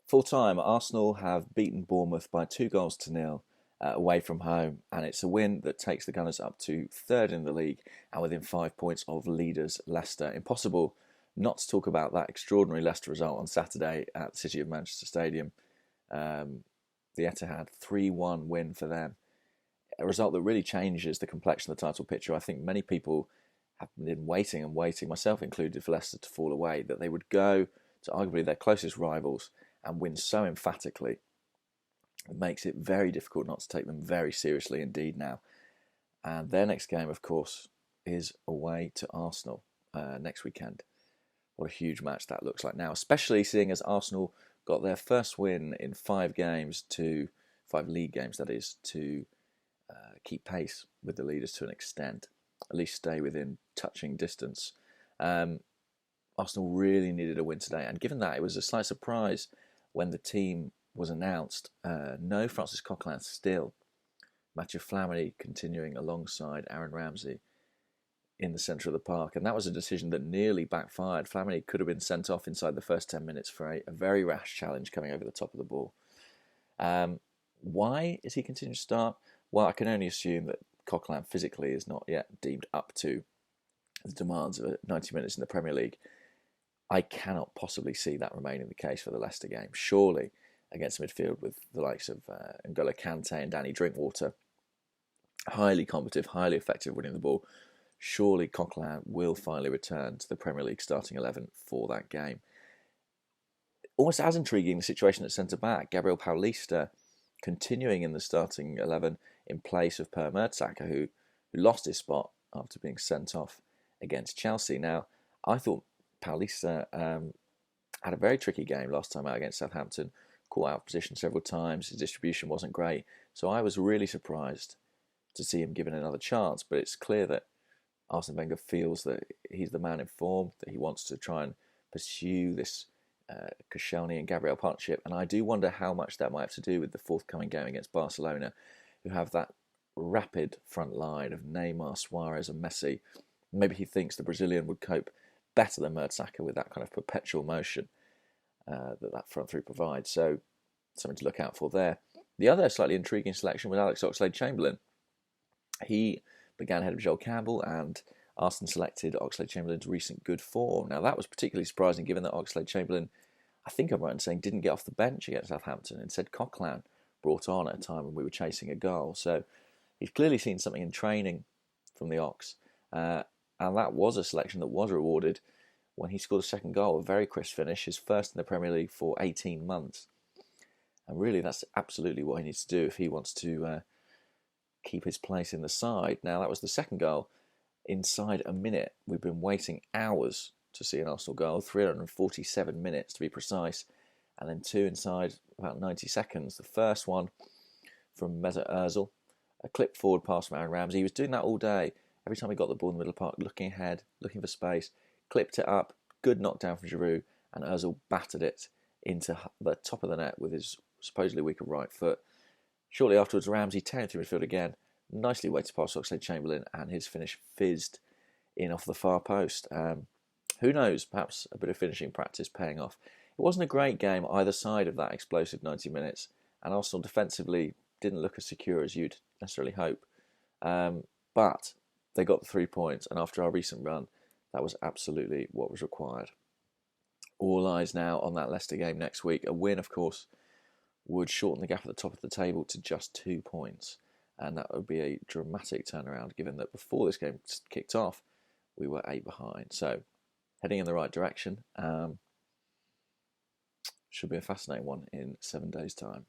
Full time, Arsenal have beaten Bournemouth by 2 goals to nil away from home, and it's a win that takes the Gunners up to third in the league and within 5 points of leaders Leicester. Impossible not to talk about that extraordinary Leicester result on Saturday at the City of Manchester Stadium. The Etihad 3-1 win for them. A result that really changes the complexion of the title picture. I think many people have been waiting and waiting, myself included, for Leicester to fall away, that they would go to arguably their closest rivals and win so emphatically. It makes it very difficult not to take them very seriously indeed now. And their next game, of course, is away to Arsenal next weekend. What a huge match that looks like now, especially seeing as Arsenal got their first win in 5 league games, that is, to keep pace with the leaders to an extent, at least stay within touching distance. Arsenal really needed a win today, and given that, it was a slight surprise when the team was announced. No Francis Coquelin still. Matthew Flamini continuing alongside Aaron Ramsey in the centre of the park, and that was a decision that nearly backfired. Flamini could have been sent off inside the first 10 minutes for a very rash challenge coming over the top of the ball. Why is he continuing to start? Well, I can only assume that Coquelin physically is not yet deemed up to the demands of 90 minutes in the Premier League. I cannot possibly see that remaining the case for the Leicester game. Surely, against a midfield with the likes of N'Golo Kante and Danny Drinkwater, highly combative, highly effective winning the ball, surely Coquelin will finally return to the Premier League starting 11 for that game. Almost as intriguing, the situation at centre-back. Gabriel Paulista continuing in the starting 11 in place of Per Mertesacker, who lost his spot after being sent off against Chelsea. Now, I thought Paulista had a very tricky game last time out against Southampton, caught out of position several times, his distribution wasn't great, so I was really surprised to see him given another chance, but it's clear that Arsene Wenger feels that he's the man in form, that he wants to try and pursue this Koscielny and Gabriel partnership, and I do wonder how much that might have to do with the forthcoming game against Barcelona, who have that rapid front line of Neymar, Suarez and Messi. Maybe he thinks the Brazilian would cope better than Mertesacker with that kind of perpetual motion that front three provides, so something to look out for there. The other slightly intriguing selection was Alex Oxlade-Chamberlain. He began ahead of Joel Campbell, and Arsenal selected Oxlade-Chamberlain's recent good form. Now, that was particularly surprising given that Oxlade-Chamberlain, I think I'm right in saying, didn't get off the bench against Southampton. Instead, Coquelin brought on at a time when we were chasing a goal. So he's clearly seen something in training from the Ox. And that was a selection that was rewarded when he scored a second goal, a very crisp finish, his first in the Premier League for 18 months. And really, that's absolutely what he needs to do if he wants to keep his place in the side. Now, that was the second goal inside a minute. We've been waiting hours to see an Arsenal goal, 347 minutes to be precise, and then 2 inside about 90 seconds. The first one from Mesut Ozil, a clip forward pass from Aaron Ramsey. He was doing that all day. Every time he got the ball in the middle of the park, looking ahead, looking for space, clipped it up, good knockdown from Giroud, and Ozil battered it into the top of the net with his supposedly weaker right foot. Shortly afterwards, Ramsey tearing through midfield again, nicely weighted past Oxlade-Chamberlain, and his finish fizzed in off the far post. Who knows, perhaps a bit of finishing practice paying off. It wasn't a great game either side of that explosive 90 minutes, and Arsenal defensively didn't look as secure as you'd necessarily hope. But they got the 3 points, and after our recent run, that was absolutely what was required. All eyes now on that Leicester game next week. A win, of course, would shorten the gap at the top of the table to just 2 points. And that would be a dramatic turnaround, given that before this game kicked off, we were 8 behind. So, heading in the right direction. Should be a fascinating one in 7 days' time.